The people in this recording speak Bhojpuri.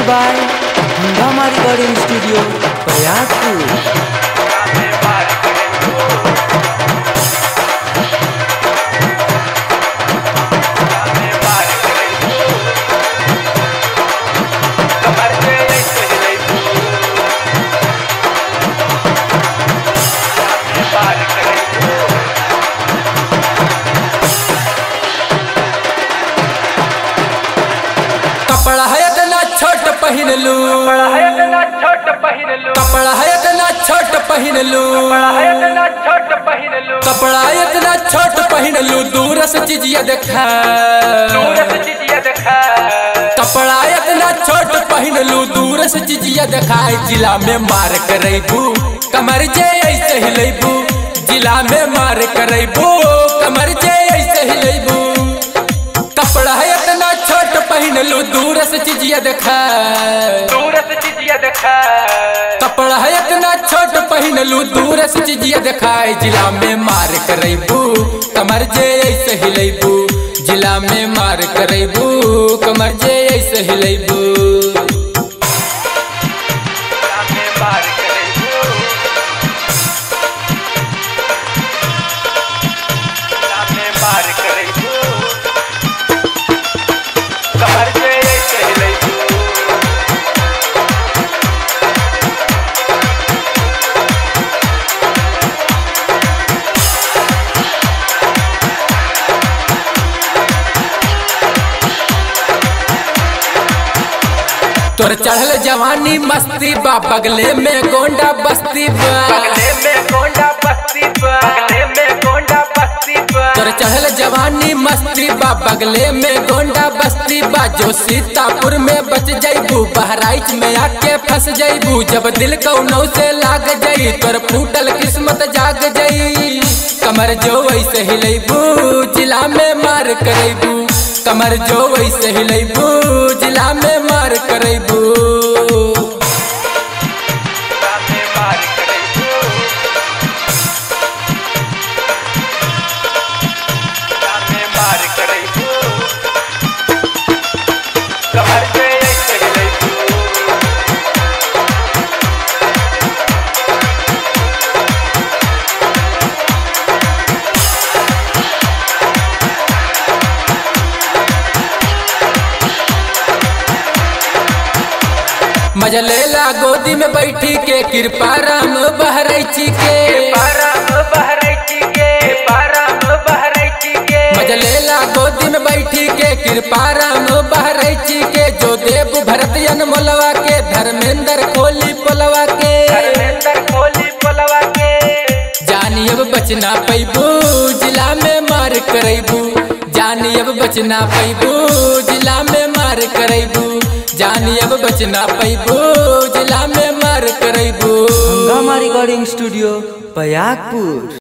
बाय हंगामा रिकॉर्डिंग स्टूडियो प्रयागपुर। कपड़ा है इतना छोट पहन लू, कपड़ा है इतना छोट पहन लू, कपड़ा है इतना छोट पहन लू, कपड़ा है इतना छोट पहन लू, कपड़ा इतना छोट पहन लू, दूर से चीजिया देखा, दूर से चीजिया देखा। कपड़ा इतना छोट पहन लू, दूर से चीजिया देखा। जिला में मार करैबू कमर जे ऐसे हिलैबू, जिला में मार करैबू कमर जे ऐसे हिलैबू। कपड़ा है इतना छोट पहन लू, दूर से चीजिया देखा, दूर से चीजिया देखा। कपड़ा है इतना छोट पहन लू, दूर से चीजिया दिखाए। जिला में मार करैबू कमर जे ऐसे हिलैबू, जिला में मार करैबू कमर जे ऐसे हिलैबू। तोर चढ़ल जवानी मस्ती बा, बगले में गोंडा बस्ती बा, बगले में गोंडा बस्ती बा, बगले में गोंडा बस्ती बा। तोर चढ़ल जवानी मस्ती बा, बगले में गोंडा बस्ती बा। जो सीतापुर में बच जाइबू, बहराइच में आके फंस जाइबू। जब दिल कौनौ से लाग जाई, तोर फूटल किस्मत जाग जाई। कमर जो वैसे हिलैबू, जिला में मार करैबू, कमर जो वैसे हिलैबू, जिला में मार करैबू। मजा लेला गोदी में बैठी के, कृपा राम बहरैची के, पाराम बहरैची के, पाराम बहरैची के। मजा लेला गोदी में बैठी के, कृपा राम बहरैची के। जो देव भरतियन मोलवा के, धर्मेंद्र कोली पोलवा के, धर्मेंद्र कोली पोलवा के। जानी अब बचना पैबू, जिला में मार करैबू, जानी अब बचना पैबू, जिला में मार करैबू, जानी अब बचना पैबू, जिला में मार करैबू। हंगामा रिकॉर्डिंग स्टूडियो प्रयागपुर।